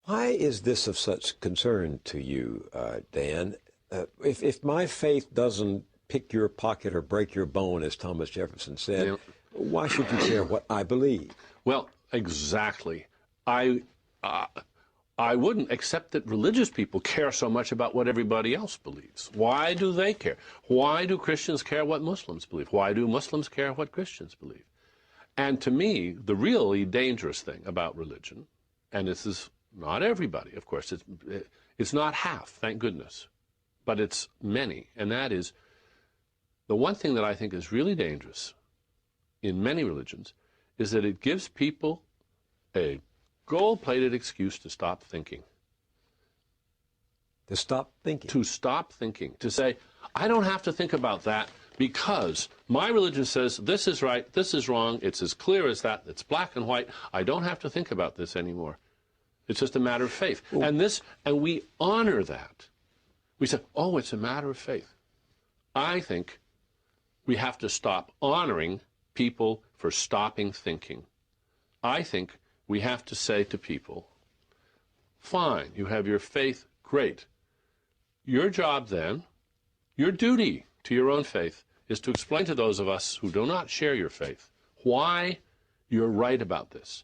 Why is this of such concern to you, Dan? If my faith doesn't pick your pocket or break your bone, as Thomas Jefferson said, Yeah. why should you care what I believe? Well, exactly. I wouldn't accept that religious people care so much about what everybody else believes. Why do they care? Why do Christians care what Muslims believe? Why do Muslims care what Christians believe? And to me, the really dangerous thing about religion, and this is not everybody, of course, it's not half, thank goodness, but it's many, and that is the one thing that I think is really dangerous in many religions is that it gives people a gold-plated excuse to stop thinking. To stop thinking? To stop thinking. To say, I don't have to think about that because my religion says this is right, this is wrong, it's as clear as that, it's black and white, I don't have to think about this anymore. It's just a matter of faith. Ooh. And we honor that. We say, oh, it's a matter of faith. I think we have to stop honoring people for stopping thinking. I think we have to say to people, fine, you have your faith, great. Your job then, your duty to your own faith, is to explain to those of us who do not share your faith why you're right about this.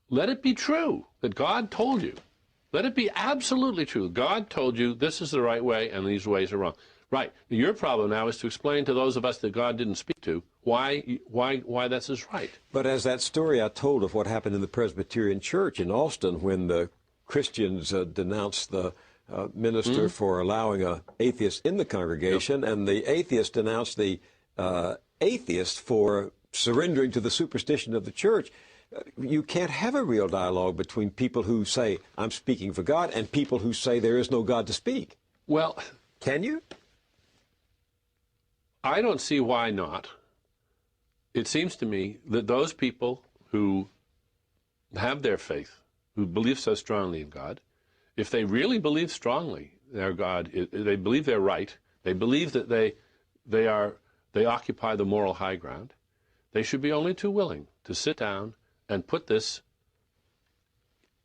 Let it be true that God told you. Let it be absolutely true. God told you this is the right way and these ways are wrong. Right. Your problem now is to explain to those of us that God didn't speak to why this is right. But as that story I told of what happened in the Presbyterian Church in Austin when the Christians denounced the minister for allowing an atheist in the congregation, and the atheist denounced the atheist for surrendering to the superstition of the church. You can't have a real dialogue between people who say, I'm speaking for God, and people who say there is no God to speak. Well, can you? I don't see why not. It seems to me that those people who have their faith, who believe so strongly in God, if they really believe strongly their God, they believe they're right, they believe that they occupy the moral high ground, they should be only too willing to sit down and put this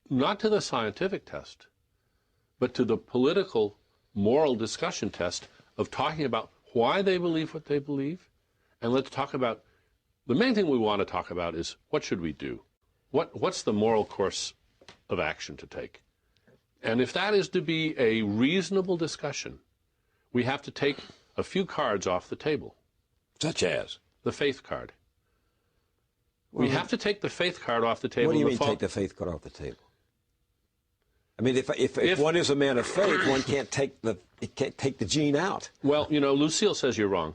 not to the scientific test, but to the political, moral discussion test of talking about why they believe what they believe. And let's talk about, the main thing we want to talk about is what should we do? What's the moral course of action to take? And if that is to be a reasonable discussion, we have to take a few cards off the table. Such as? The faith card. We have to take the faith card off the table. What do you mean take the faith card off the table? I mean, if one is a man of faith, one can't take the gene out. Well, you know, Lucille says you're wrong.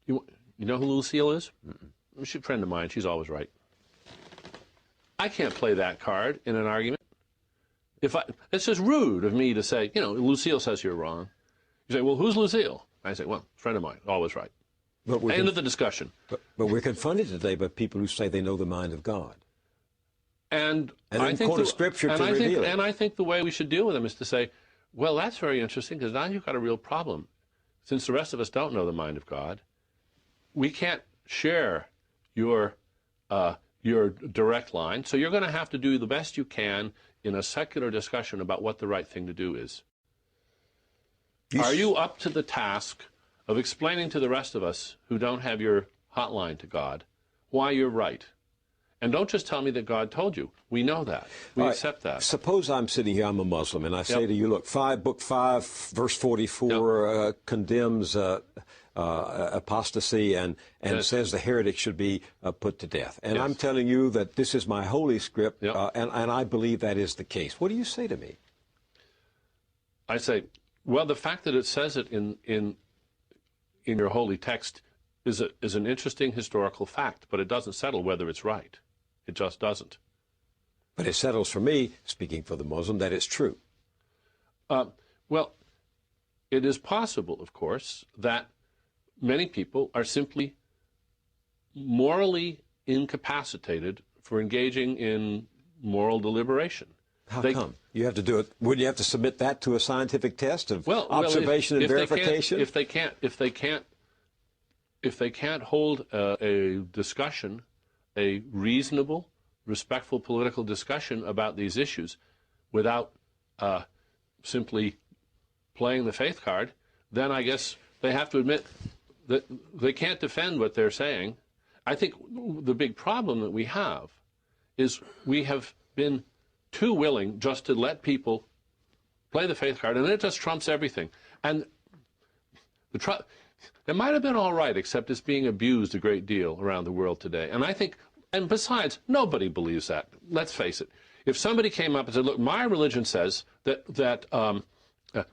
You know who Lucille is? She's a friend of mine. She's always right. I can't play that card in an argument. It's just rude of me to say, you know, Lucille says you're wrong. You say, well, who's Lucille? I say, well, friend of mine, always right. End of the discussion. But we're confronted today by people who say they know the mind of God. And I think quote a scripture to reveal it. And I think the way we should deal with them is to say, well, that's very interesting, because now you've got a real problem. Since the rest of us don't know the mind of God, we can't share your direct line, so you're going to have to do the best you can in a secular discussion about what the right thing to do is. Are you up to the task of explaining to the rest of us who don't have your hotline to God why you're right? And don't just tell me that God told you. We know that. We accept that. Suppose I'm sitting here, I'm a Muslim, and I say to you, look, book 5, verse 44 condemns apostasy and says the heretic should be put to death. And I'm telling you that this is my holy script, and I believe that is the case. What do you say to me? I say, well, the fact that it says it in your holy text is an interesting historical fact, but it doesn't settle whether it's right. It just doesn't. But it settles for me, speaking for the Muslim, that it's true. Well, it is possible, of course, that many people are simply morally incapacitated for engaging in moral deliberation. How come? You have to do it. Wouldn't you have to submit that to a scientific test of observation and verification? If they can't hold a discussion, a reasonable, respectful political discussion about these issues without simply playing the faith card, then I guess they have to admit that they can't defend what they're saying. I think the big problem that we have is we have been too willing just to let people play the faith card, and then it just trumps everything. And it might have been all right, except it's being abused a great deal around the world today. And I think, and besides, nobody believes that. Let's face it. If somebody came up and said, look, my religion says that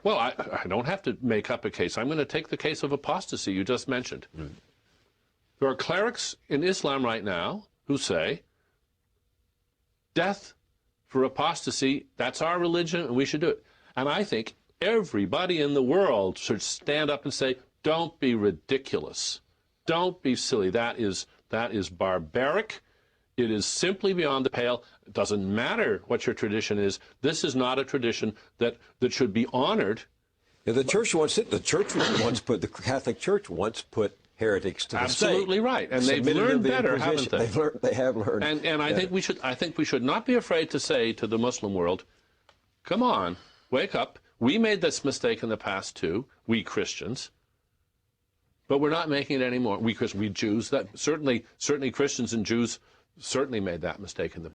well, I don't have to make up a case. I'm going to take the case of apostasy you just mentioned. Mm. There are clerics in Islam right now who say, death for apostasy, that's our religion, and we should do it. And I think everybody in the world should stand up and say, don't be ridiculous. Don't be silly. That is barbaric. It is simply beyond the pale. It doesn't matter what your tradition is. This is not a tradition that should be honored. Yeah, the church wants it. The Catholic Church once put heretics to the state. Absolutely right, and they've learned better, haven't they? They have learned. And I think we should not be afraid to say to the Muslim world, come on, wake up. We made this mistake in the past too, we Christians. But we're not making it anymore. We Jews, that certainly Christians and Jews certainly made that mistake in the